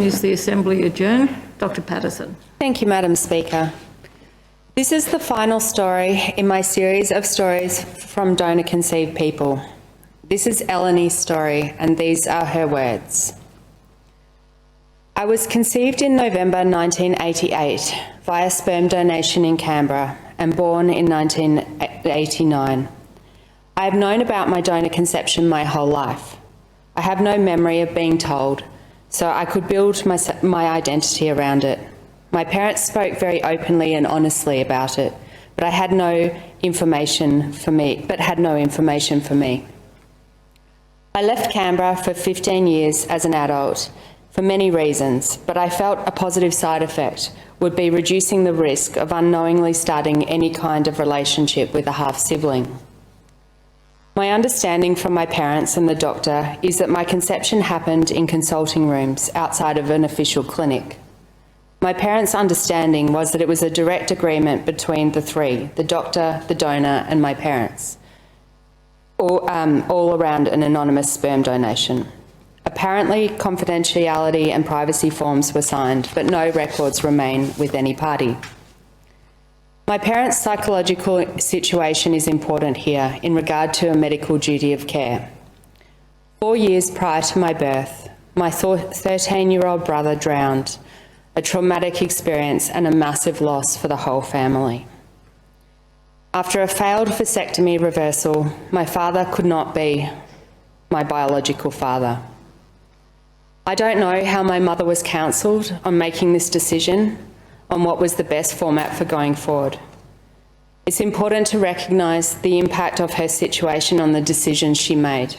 Is the Assembly adjourned? Dr. Paterson. Thank you, Madam Speaker. This is the final story in my series of stories from donor-conceived people. This is Eleni's story, and these are her words. I was conceived in November 1988 via sperm donation in Canberra and born in 1989. I have known about my donor conception my whole life. I have no memory of being told, so I could build my identity around it. My parents spoke very openly and honestly about it, but had no information for me. I left Canberra for 15 years as an adult for many reasons, but I felt a positive side effect would be reducing the risk of unknowingly starting any kind of relationship with a half-sibling. My understanding from my parents and the doctor is that my conception happened in consulting rooms outside of an official clinic. My parents' understanding was that it was a direct agreement between the three, the doctor, the donor and my parents, all around an anonymous sperm donation. Apparently, confidentiality and privacy forms were signed, but no records remain with any party. My parents' psychological situation is important here in regard to a medical duty of care. 4 years prior to my birth, my 13-year-old brother drowned, a traumatic experience and a massive loss for the whole family. After a failed vasectomy reversal, my father could not be my biological father. I don't know how my mother was counselled on making this decision on what was the best format for going forward. It's important to recognise the impact of her situation on the decisions she made,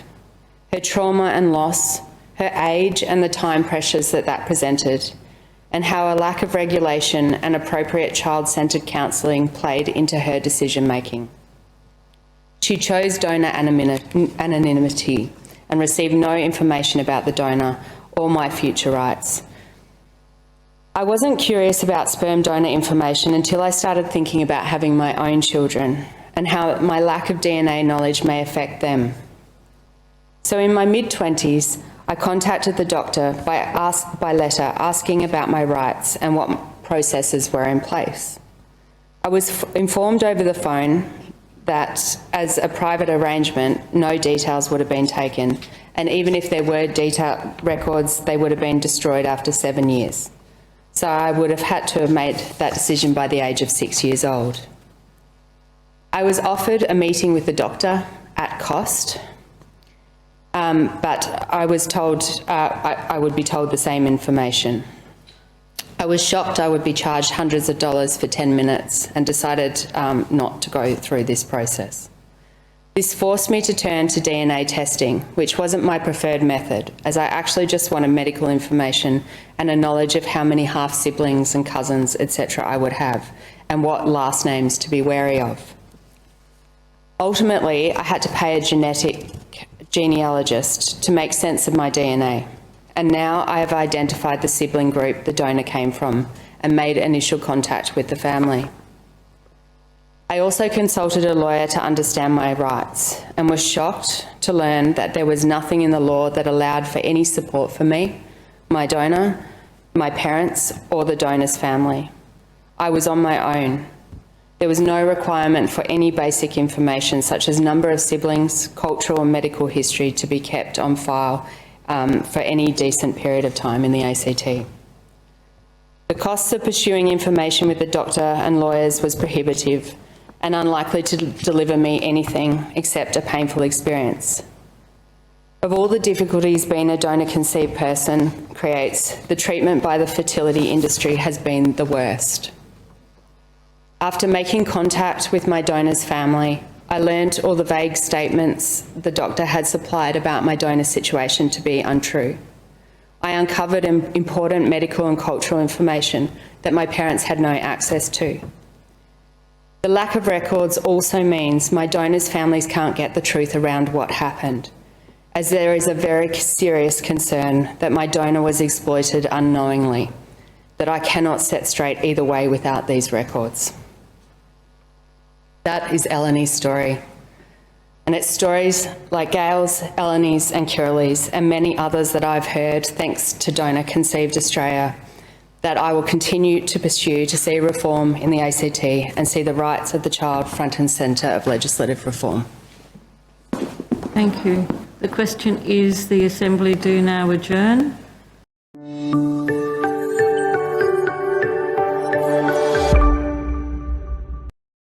her trauma and loss, her age and the time pressures that presented, and how a lack of regulation and appropriate child-centred counselling played into her decision-making. She chose donor anonymity and received no information about the donor or my future rights. I wasn't curious about sperm donor information until I started thinking about having my own children and how my lack of DNA knowledge may affect them. So in my mid-20s, I contacted the doctor by letter asking about my rights and what processes were in place. I was informed over the phone that as a private arrangement, no details would have been taken, and even if there were detailed records, they would have been destroyed after 7 years. So I would have had to have made that decision by the age of 6 years old. I was offered a meeting with the doctor at cost, but I was told I would be told the same information. I was shocked I would be charged hundreds of dollars for 10 minutes and decided not to go through this process. This forced me to turn to DNA testing, which wasn't my preferred method, as I actually just wanted medical information and a knowledge of how many half-siblings and cousins, etc. I would have, and what last names to be wary of. Ultimately, I had to pay a genealogist to make sense of my DNA, and now I have identified the sibling group the donor came from and made initial contact with the family. I also consulted a lawyer to understand my rights and was shocked to learn that there was nothing in the law that allowed for any support for me, my donor, my parents, or the donor's family. I was on my own. There was no requirement for any basic information such as number of siblings, cultural and medical history to be kept on file for any decent period of time in the ACT. The costs of pursuing information with the doctor and lawyers was prohibitive and unlikely to deliver me anything except a painful experience. Of all the difficulties being a donor-conceived person creates, the treatment by the fertility industry has been the worst. After making contact with my donor's family, I learned all the vague statements the doctor had supplied about my donor situation to be untrue. I uncovered important medical and cultural information that my parents had no access to. The lack of records also means my donors' families can't get the truth around what happened, as there is a very serious concern that my donor was exploited unknowingly, that I cannot set straight either way without these records. That is Eleni's story, And it's stories like Gail's, Eleni's and Kirali's and many others that I've heard thanks to Donor Conceived Australia that I will continue to pursue to see reform in the ACT and see the rights of the child front and centre of legislative reform. Thank you. The question is, the Assembly do now adjourn.